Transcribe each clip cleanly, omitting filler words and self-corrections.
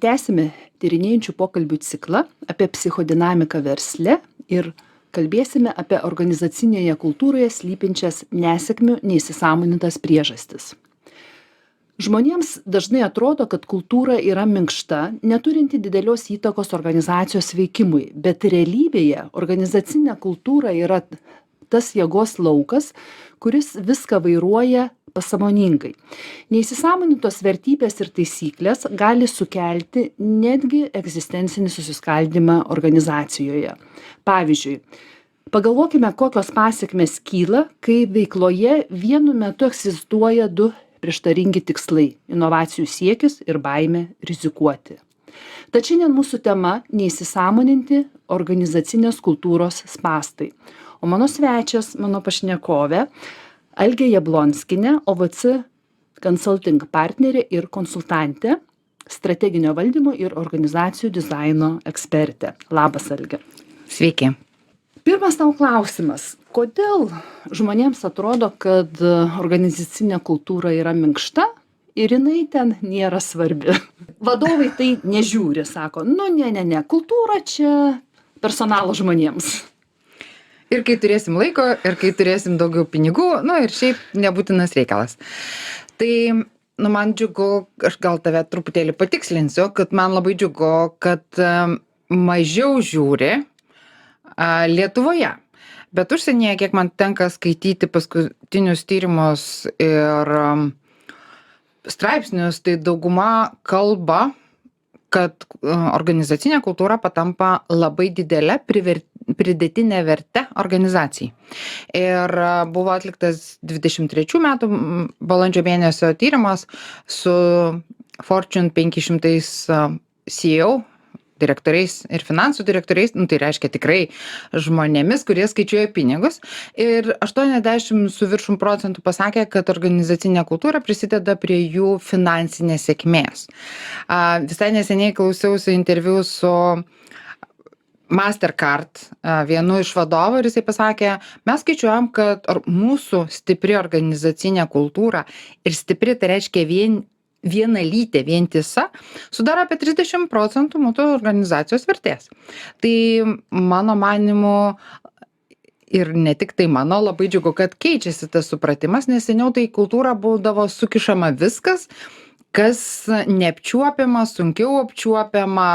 Tęsime tyrinėjančių pokalbių ciklą apie psichodinamiką versle ir kalbėsime apie organizacinėje kultūroje slypinčias nesėkmių neįsisąmonintas priežastis. Žmonėms dažnai atrodo, kad kultūra yra minkšta, neturinti didelios įtakos organizacijos veikimui, bet realybėje organizacinė kultūra yra tas jėgos laukas, kuris viską vairuoja pasąmoningai. Neįsisąmonintos vertybės ir taisyklės gali sukelti netgi egzistencinį susiskaldymą organizacijoje. Pavyzdžiui, pagalvokime, kokios pasekmės kyla, kai veikloje vienu metu egzistuoja du prieštaringi tikslai - inovacijų siekis ir baimė rizikuoti. Tad šiandien mūsų tema - neįsisąmoninti organizacinės kultūros spąstai. O mano svečias, mano pašnekovė, Algė Jablonskienė, OVC Consulting partnerė ir konsultantė, strateginio valdymo ir organizacijų dizaino ekspertė. Labas, Algė. Sveiki. Pirmas tau klausimas. Kodėl žmonėms atrodo, kad organizacinė kultūra yra minkšta ir jinai ten nėra svarbi? Vadovai tai nežiūri, sako, ne, kultūra čia personalo žmonėms. Ir kai turėsim laiko, ir kai turėsim daugiau pinigų, ir šiaip nebūtinas reikalas. Tai, man džiugu, aš gal tave truputėlį patikslinsiu, kad man labai džiugu, kad mažiau žiūri Lietuvoje. Bet užsienyje, kiek man tenka skaityti paskutinius tyrimus ir straipsnius, tai dauguma kalba, kad organizacinė kultūra patampa labai didelė pridėtinė verte organizacijai. Ir buvo atliktas 23 metų balandžio mėnesio tyrimas su Fortune 500 CEO direktoriais ir finansų direktoriais, tai reiškia tikrai žmonėmis, kurie skaičiuoja pinigus. Ir 80 su viršum procentų pasakė, kad organizacinė kultūra prisideda prie jų finansinės sėkmės. Visai neseniai klausiausi interviu su Mastercard, vienu iš vadovų, ir jisai pasakė, mes skaičiuojam, kad mūsų stipri organizacinė kultūra ir stipri, tai reiškia vienalytė, vientisa, sudaro apie 30 procentų mūsų organizacijos vertės. Tai mano manimu, ir ne tik tai mano, labai džiugu, kad keičiasi tas supratimas, nes seniau tai kultūra būdavo sukišama viskas, kas neapčiuopiama, sunkiau apčiuopiama,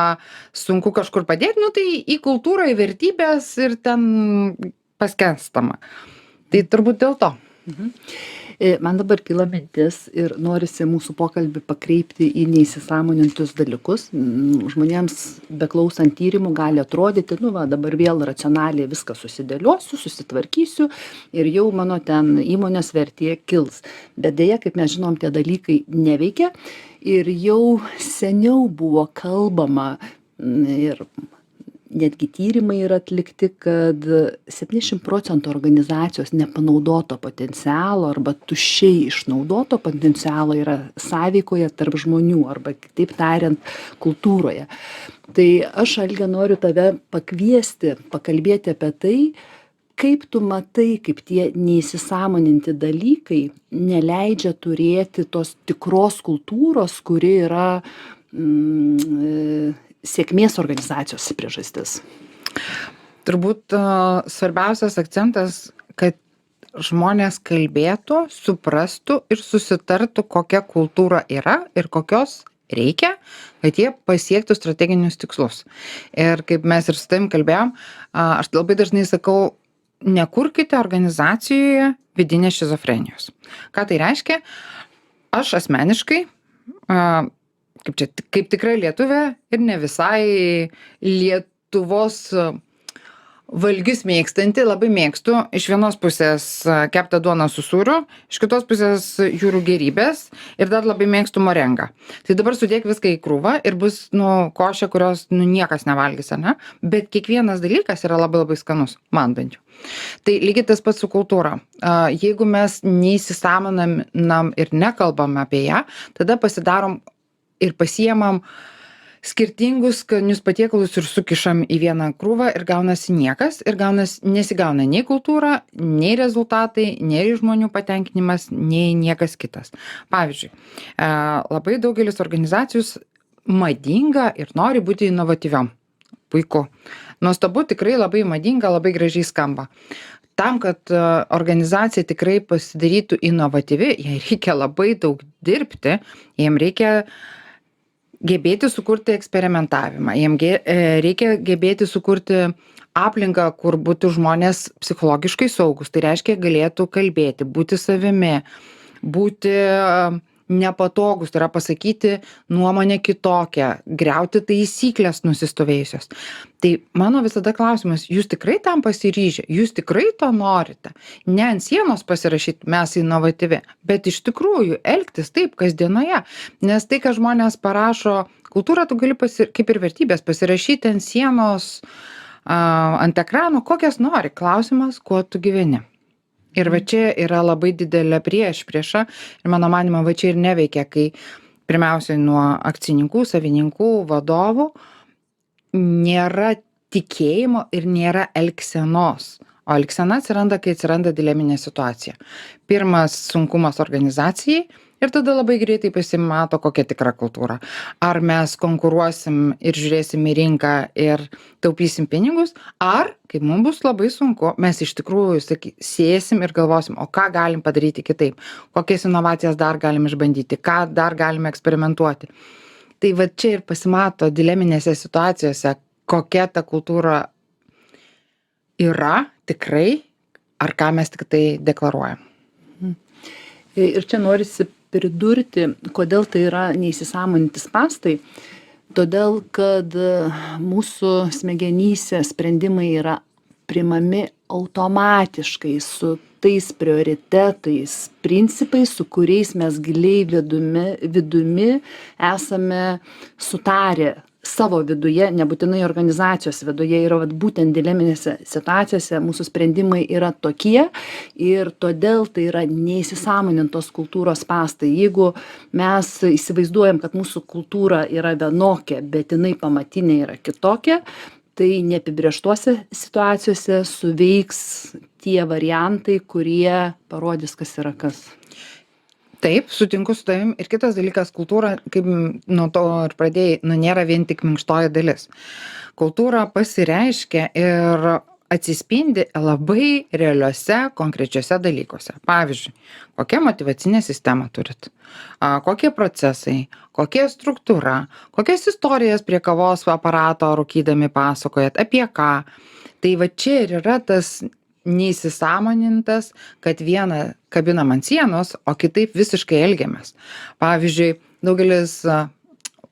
sunku kažkur padėti, tai į kultūrą, į vertybės ir ten paskęstama. Tai turbūt dėl to. Man dabar kyla mintis ir norisi mūsų pokalbį pakreipti į neįsisąmonintus dalykus. Žmonėms beklausant tyrimų gali atrodyti, dabar vėl racionaliai viską susidėliosiu, susitvarkysiu ir jau mano ten įmonės vertė kils. Bet dėja, kaip mes žinom, tie dalykai neveikia ir jau seniau buvo kalbama ir netgi tyrimai yra atlikti, kad 70 procentų organizacijos nepanaudoto potencialo arba tuščiai išnaudoto potencialo yra sąveikoje tarp žmonių arba, kitaip tariant, kultūroje. Tai aš, Algė, noriu tave pakviesti, pakalbėti apie tai, kaip tu matai, kaip tie neįsisąmoninti dalykai neleidžia turėti tos tikros kultūros, kuri yra sėkmės organizacijos priežastis. Turbūt svarbiausias akcentas, kad žmonės kalbėtų, suprastų ir susitartų, kokia kultūra yra ir kokios reikia, kad jie pasiektų strateginius tikslus. Ir kaip mes ir su tavim kalbėjom, aš labai dažnai sakau, nekurkite organizacijoje vidinės šizofrenijos. Ką tai reiškia? Aš asmeniškai kaip tikra lietuvė ir ne visai Lietuvos valgius mėgstanti, labai mėgstu iš vienos pusės keptą duoną su sūriu, iš kitos pusės jūrų gėrybės ir dar labai mėgstu morengą. Tai dabar sudėk viską į krūvą ir bus košė, kurios niekas nevalgys, ar ne? Bet kiekvienas dalykas yra labai labai skanus, man bent jau. Tai lygiai tas pats su kultūra. Jeigu mes neįsisąmoninam ir nekalbam apie ją, tada pasidarom ir pasiemam skirtingus skanius patiekalus ir sukišam į vieną krūvą ir gaunasi niekas, ir nesigauna nei kultūra, nei rezultatai, nei žmonių patenkinimas, nei niekas kitas. Pavyzdžiui, labai daugelis organizacijų madinga ir nori būti inovatyviom. Puiku. Nuostabu, tikrai labai madinga, labai gražiai skamba. Tam, kad organizacija tikrai pasidarytų inovatyvi, jai reikia labai daug dirbti, jiem reikia gebėti sukurti eksperimentavimą, reikia gebėti sukurti aplinką, kur būtų žmonės psichologiškai saugus. Tai reiškia, galėtų kalbėti, būti savimi, būti nepatogus, tai yra pasakyti nuomonę kitokią, griauti taisyklės nusistovėjusios. Tai mano visada klausimas, jūs tikrai tam pasiryžę, jūs tikrai to norite? Ne ant sienos pasirašyti, mes inovatyvi, bet iš tikrųjų elgtis taip kasdienoje. Nes tai, ką žmonės parašo, kultūrą tu gali kaip ir vertybės pasirašyti ant sienos, ant ekrano, kokias nori. Klausimas, kuo tu gyveni. Ir va čia yra labai didelė priešprieša ir mano manymu va čia ir neveikia, kai pirmiausiai nuo akcininkų, savininkų, vadovų nėra tikėjimo ir nėra elgsenos. O elgsena atsiranda, kai atsiranda dileminė situacija. Pirmas sunkumas organizacijai ir tada labai greitai pasimato, kokia tikra kultūra. Ar mes konkuruosim ir žiūrėsim į rinką ir taupysim pinigus, ar, kai mums bus labai sunku, mes iš tikrųjų sėsim ir galvosim, o ką galim padaryti kitaip, kokias inovacijas dar galim išbandyti, ką dar galime eksperimentuoti. Tai va čia ir pasimato dileminėse situacijose, kokia ta kultūra yra tikrai, ar ką mes tik tai deklaruojam. Ir čia norisi pridurti, kodėl tai yra neįsisąmoninti spąstai. Todėl, kad mūsų smegenyse sprendimai yra priimami automatiškai su tais prioritetais, principais, su kuriais mes giliai vidumi esame sutarę savo viduje, nebūtinai organizacijos viduje, yra būtent dileminėse situacijose mūsų sprendimai yra tokie ir todėl tai yra neįsisąmonintos kultūros spąstai. Jeigu mes įsivaizduojam, kad mūsų kultūra yra vienokia, bet jinai pamatinė yra kitokia, tai neapibrėžtuose situacijose suveiks tie variantai, kurie parodys, kas yra kas. Taip, sutinku su tavim. Ir kitas dalykas, kultūra, kaip nuo to ir pradėjai, nėra vien tik minkštoji dalis. Kultūra pasireiškia ir atsispindi labai realiuose, konkrečiuose dalykuose. Pavyzdžiui, kokią motyvacinę sistemą turit, kokie procesai, kokia struktūra, kokias istorijas prie kavos aparato rūkydami pasakojat, apie ką. Tai va čia ir yra tas neįsisąmonintas, kad vieną kabinam ant sienos, o kitaip visiškai elgiamės. Pavyzdžiui, daugelis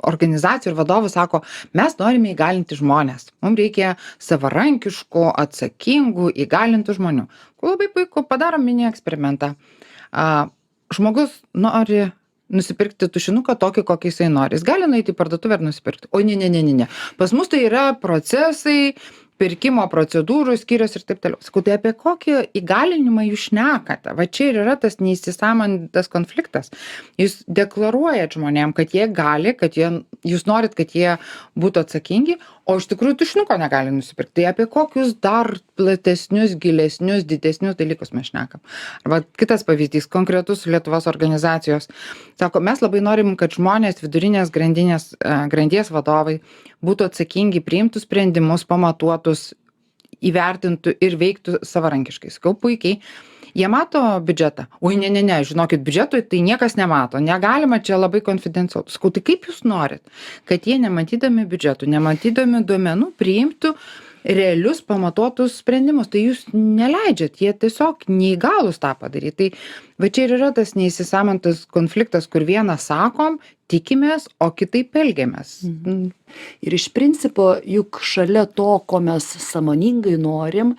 organizacijų ir vadovų sako, mes norime įgalinti žmonės. Mums reikia savarankiškų, atsakingų, įgalintų žmonių. Labai puiku, padarom mini eksperimentą. Žmogus nori nusipirkti tušinuką tokį, kokį jisai nori. Jis gali nueiti į parduotuvę ir nusipirkti. O ne. Pas mus tai yra procesai, pirkimo procedūrų, skyrius ir taip toliau. Sakau, tai apie kokį įgalinimą jūs šnekate? Va čia ir yra tas neįsisąmonintas konfliktas. Jūs deklaruojat žmonėm, kad jie gali, jūs norit, kad jie būtų atsakingi, o iš tikrųjų tušinuko negali nusipirkti. Tai apie kokius dar platesnius, gilesnius, didesnius dalykus mes šnekam. Arba kitas pavyzdys, konkretus Lietuvos organizacijos. Sako, mes labai norim, kad žmonės vidurinės grandies vadovai būtų atsakingi, priimtų sprendimus, pamatuotus, įvertintų ir veiktų savarankiškai. Sakau, puikiai. Jie mato biudžetą. Oi, ne, žinokit, biudžetui tai niekas nemato. Negalima, čia labai konfidencialu. Sakau, tai kaip jūs norit, kad jie nematydami biudžetų, nematydami duomenų priimtų realius pamatuotus sprendimus? Tai jūs neleidžiat, jie tiesiog neįgalūs tą padaryti. Tai va čia ir yra tas neįsisąmonintas konfliktas, kur vieną sakom, tikimės, o kitaip elgiamės. Ir iš principo, juk šalia to, ko mes sąmoningai norim,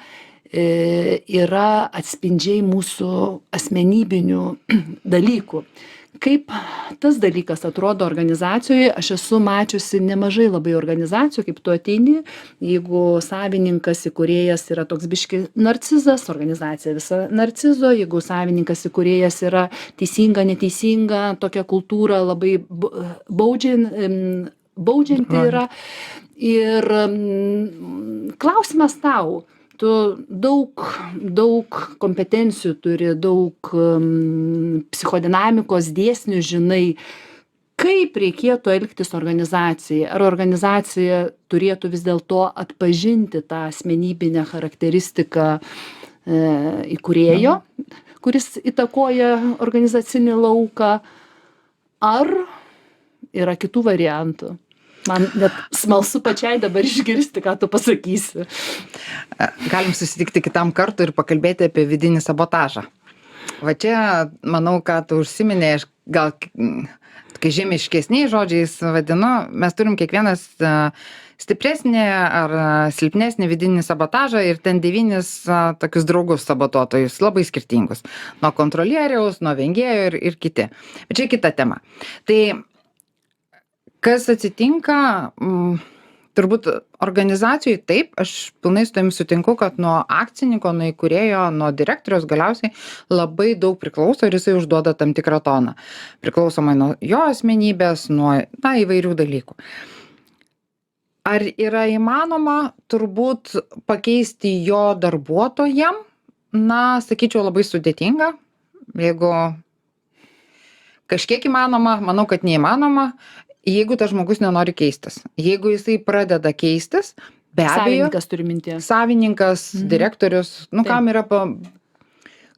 yra atspindžiai mūsų asmenybinių dalykų. Kaip tas dalykas atrodo organizacijoje, aš esu mačiusi nemažai labai organizacijų, kaip tu ateini, jeigu savininkas įkūrėjas yra toks biški narcizas, organizacija visa narcizo, jeigu savininkas įkūrėjas yra teisinga, neteisinga, tokia kultūra labai baudžianti yra. Ir klausimas tau, tu daug kompetencijų turi, daug psichodinamikos dėsnių žinai. kaip reikėtų elgtis organizacijai? Ar organizacija turėtų vis dėlto atpažinti tą asmenybinę charakteristiką įkūrėjo, kuris įtakoja organizacinį lauką, ar yra kitų variantų? Man net smalsu pačiai dabar išgirsti, ką tu pasakysi. Galim susitikti kitam kartui ir pakalbėti apie vidinį sabotažą. Va čia, manau, ką tu užsiminė, aš gal kai žemiškesniais žodžiais vadinu, mes turim kiekvienas stipresnį ar silpnesnį vidinį sabotažą ir ten 9 tokius draugus sabotuotojus, labai skirtingus. Nuo kontrolieriaus, nuo vengėjo ir kiti. Bet čia kita tema. Tai kas atsitinka, turbūt organizacijoj taip, aš pilnai su tavim sutinku, kad nuo akcininko, nuo įkūrėjo, nuo direktoriaus galiausiai labai daug priklauso ir jisai užduoda tam tikrą toną. Priklausomai nuo jo asmenybės, nuo įvairių dalykų. Ar yra įmanoma turbūt pakeisti jo darbuotojam? Sakyčiau, labai sudėtinga. Jeigu kažkiek įmanoma, manau, kad neįmanoma. Jeigu tas žmogus nenori keistis. Jeigu jisai pradeda keistis, be abejo. Savininkas turi minties. Savininkas, direktorius, kam yra,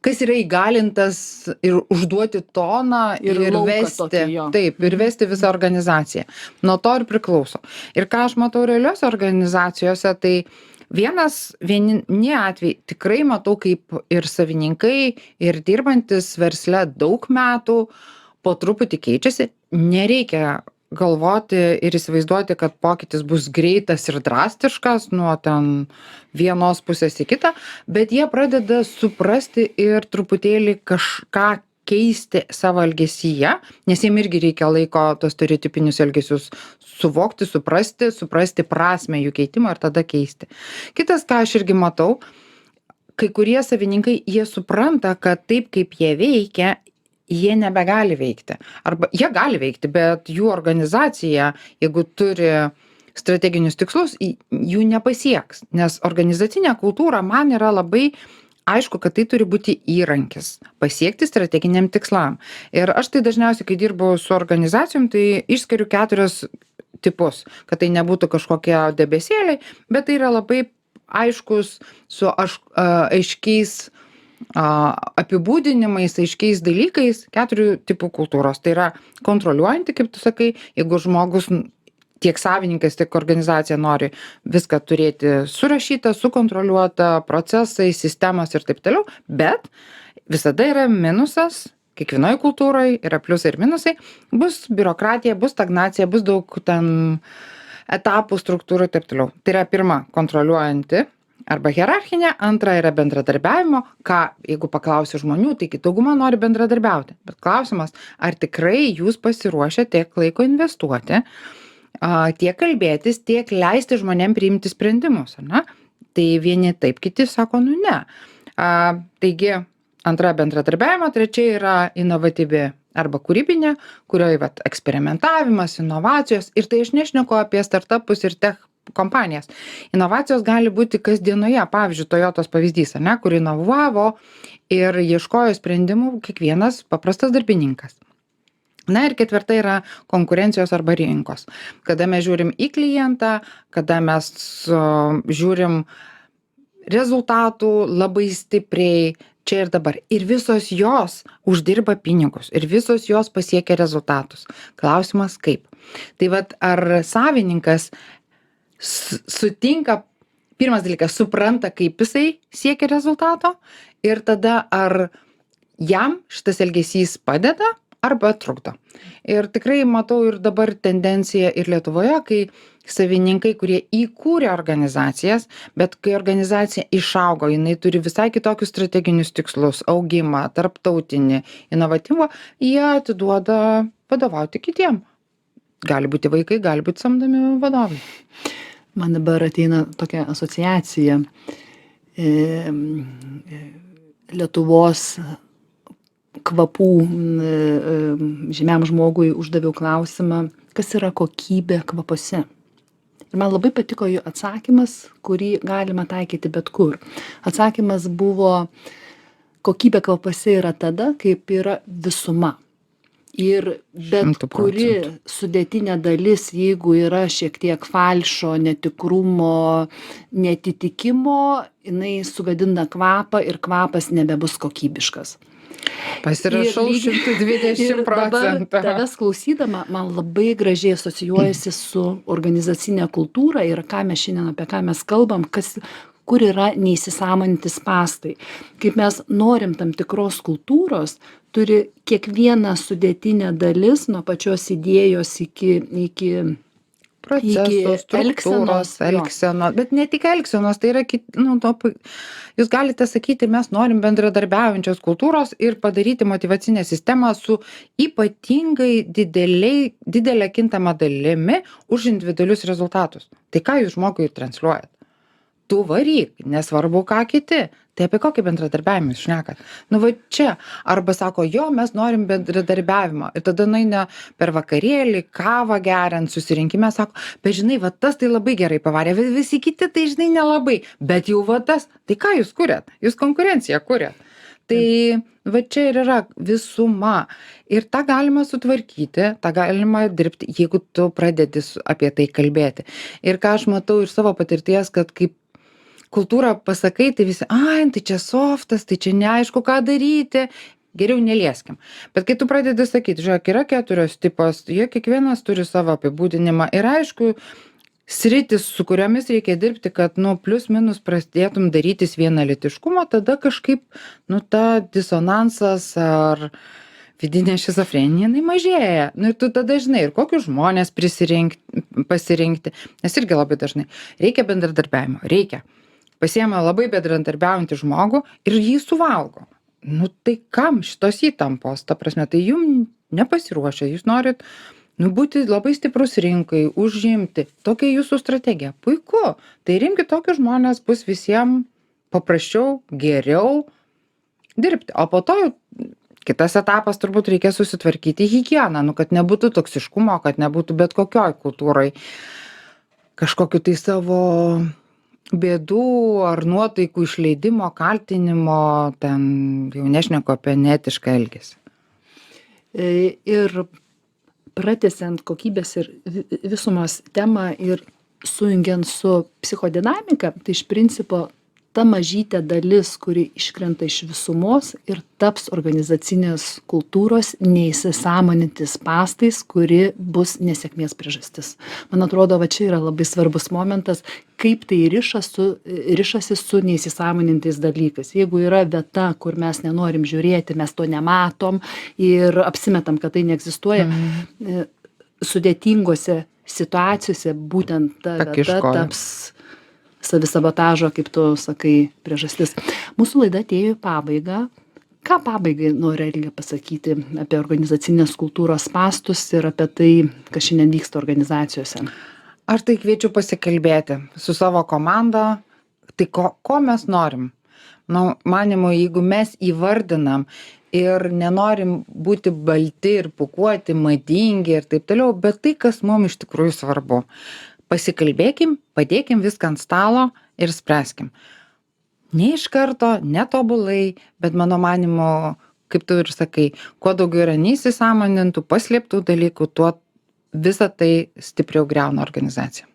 kas yra įgalintas ir užduoti toną ir vesti. Tokį, taip, ir vesti visą organizaciją. Nuo to ir priklauso. Ir ką aš matau realiuose organizacijose, tai vieni atvejai tikrai matau, kaip ir savininkai, ir dirbantis versle daug metų, po truputį keičiasi. Nereikia galvoti ir įsivaizduoti, kad pokytis bus greitas ir drastiškas nuo ten vienos pusės į kitą, bet jie pradeda suprasti ir truputėlį kažką keisti savo elgesyje, nes jiem irgi reikia laiko tos stereotipinius elgesius suvokti, suprasti prasmę jų keitimo ir tada keisti. Kitas, ką aš irgi matau, kai kurie savininkai, jie supranta, kad taip kaip jie veikia, jie nebegali veikti. Arba jie gali veikti, bet jų organizacija, jeigu turi strateginius tikslus, jų nepasieks. Nes organizacinė kultūra man yra labai aišku, kad tai turi būti įrankis pasiekti strateginiam tikslam. Ir aš tai dažniausiai, kai dirbu su organizacijom, tai išskiriu 4 tipus, kad tai nebūtų kažkokie debesėliai, bet tai yra labai aiškus su aiškiais apibūdinimais, aiškiais dalykais 4 tipų kultūros. Tai yra kontroliuojanti, kaip tu sakai, jeigu žmogus tiek savininkas, tiek organizacija nori viską turėti surašyta, sukontroliuota, procesai, sistemos ir taip toliau, bet visada yra minusas, kiekvienoje kultūroje yra pliusai ir minusai, bus biurokratija, bus stagnacija, bus daug ten etapų, struktūrų ir taip toliau. Tai yra pirma, kontroliuojanti arba hierarchinė, antra yra bendradarbiavimo, jeigu paklausiu žmonių, tai dauguma nori bendradarbiauti. Bet klausimas, ar tikrai jūs pasiruošę tiek laiko investuoti, tiek kalbėtis, tiek leisti žmonėm priimti sprendimus, ar ne? Tai vieni taip, kiti sako, ne. Taigi, antra bendradarbiavimo, trečia yra inovatyvi arba kūrybinė, kurioje eksperimentavimas, inovacijos, ir tai aš nešneku apie startupus ir tech kompanijas. Inovacijos gali būti kasdienoje, pavyzdžiui, Toyotos pavyzdys, ar ne, kur inovavo ir ieškojo sprendimų kiekvienas paprastas darbininkas. Na ir ketvirta yra konkurencijos arba rinkos. Kada mes žiūrim į klientą, kada mes žiūrim rezultatų labai stipriai čia ir dabar. Ir visos jos uždirba pinigus ir visos jos pasiekia rezultatus. Klausimas kaip? Tai ar savininkas sutinka, pirmas dalykas, supranta, kaip jisai siekia rezultato ir tada ar jam šitas elgesys padeda arba trukdo. Ir tikrai matau ir dabar tendenciją ir Lietuvoje, kai savininkai, kurie įkūrė organizacijas, bet kai organizacija išaugo, jinai turi visai kitokius strateginius tikslus, augimą, tarptautinį, inovatyvą, jie atiduoda vadovauti kitiem. Gali būti vaikai, gali būti samdomi vadovai. Man dabar ateina tokia asociacija. Lietuvos kvapų žymiam žmogui uždaviau klausimą, kas yra kokybė kvapuose. Ir man labai patiko jų atsakymas, kurį galima taikyti bet kur. Atsakymas buvo, kokybė kvapuose yra tada, kaip yra visuma. Ir bet 100%. kuri sudėtinė dalis, jeigu yra šiek tiek falšo, netikrumo, neatitikimo, jinai sugadina kvapą ir kvapas nebebus kokybiškas. Pasirašau Ir lygiai- 120 Ir dabar procentų. tavęs klausydama, man labai gražiai asocijuojasi su organizacinė kultūra ir ką mes šiandien apie ką mes kalbam, kur yra neįsisąmoninti spąstai. Kaip mes norim tam tikros kultūros, turi kiekviena sudėtinė dalis nuo pačios idėjos iki Procesų, struktūros, elgsenos, bet ne tik elgsenos, tai yra, jūs galite sakyti, mes norim bendradarbiaujančios kultūros ir padaryti motyvacinę sistemą su ypatingai didelė kintama dalimi už individualius rezultatus. Tai ką jūs žmogui transliuojat? Tu varyk, nesvarbu ką kiti. Tai apie kokį bendradarbiavimą jūs šnekat? Va čia. Arba sako, jo, mes norim bendradarbiavimo. Ir tada nueina per vakarėlį, kavą geriant, susirinkime, sako, bet žinai, va tas tai labai gerai pavarė, visi kiti tai žinai nelabai. Bet jau va tas, tai ką jūs kuriat? Jūs konkurenciją kuriat. Tai va čia ir yra visuma. Ir tą galima sutvarkyti, tą galima dirbti, jeigu tu pradedi apie tai kalbėti. Ir ką aš matau iš savo patirties, kad kaip kultūrą pasakai, tai visi, tai čia softas, tai čia neaišku, ką daryti, geriau nelieskim. Bet kai tu pradedi sakyti, žiūrėk, yra 4 tipos, jie kiekvienas turi savo apibūdinimą ir aišku, sritis, su kuriomis reikia dirbti, kad, plius minus pradėtum darytis vienalytiškumo, tada kažkaip, ta disonansas ar vidinė šizofrenija, jinai mažėja. Ir tu tada žinai, ir kokius žmonės pasirinkti, nes irgi labai dažnai reikia bendradarbiavimo, reikia. Pasiema labai bendradarbiaujantį žmogų ir jį suvalgo. Tai kam šitos įtampos? Ta prasme, tai jum nepasiruošia, jūs norit būti labai stiprus rinkai, užimti. Tokia jūsų strategija. Puiku. Tai rimkit tokius žmonės, bus visiems paprasčiau, geriau dirbti. O po to jau kitas etapas turbūt reikia susitvarkyti higieną, kad nebūtų toksiškumo, kad nebūtų bet kokioj kultūrai kažkokiu tai savo bėdų ar nuotaikų išleidimo, kaltinimo, ten jau nešneku apie neetišką elgesį. Ir pratęsiant kokybės ir visumos temą ir sujungiant su psichodinamika, tai iš principo ta mažytė dalis, kuri iškrenta iš visumos ir taps organizacinės kultūros neįsisąmoninti spąstais, kuri bus nesėkmės priežastis. Man atrodo, va čia yra labai svarbus momentas, kaip tai rišasi su neįsisąmonintais dalykais. Jeigu yra vieta, kur mes nenorim žiūrėti, mes to nematom ir apsimetam, kad tai neegzistuoja, sudėtingose situacijose būtent ta vieta taps savisabotažo, kaip tu sakai, priežastis. Mūsų laida atėjo į pabaigą. Ką pabaigai nori Elge pasakyti apie organizacinės kultūros spąstus ir apie tai, kas šiandien vyksta organizacijose? Aš tai kviečiu pasikalbėti su savo komanda, tai ko mes norim. Manimo, jeigu mes įvardinam ir nenorim būti balti ir pūkuoti, madingi ir taip toliau, bet tai, kas mums iš tikrųjų svarbu. Pasikalbėkim, padėkim viską ant stalo ir spręskim. Ne iš karto, netobulai, bet mano manimo, kaip tu ir sakai, kuo daugiau yra neįsisąmonintų, paslėptų dalykų, tuo visą tai stipriau griauna organizaciją.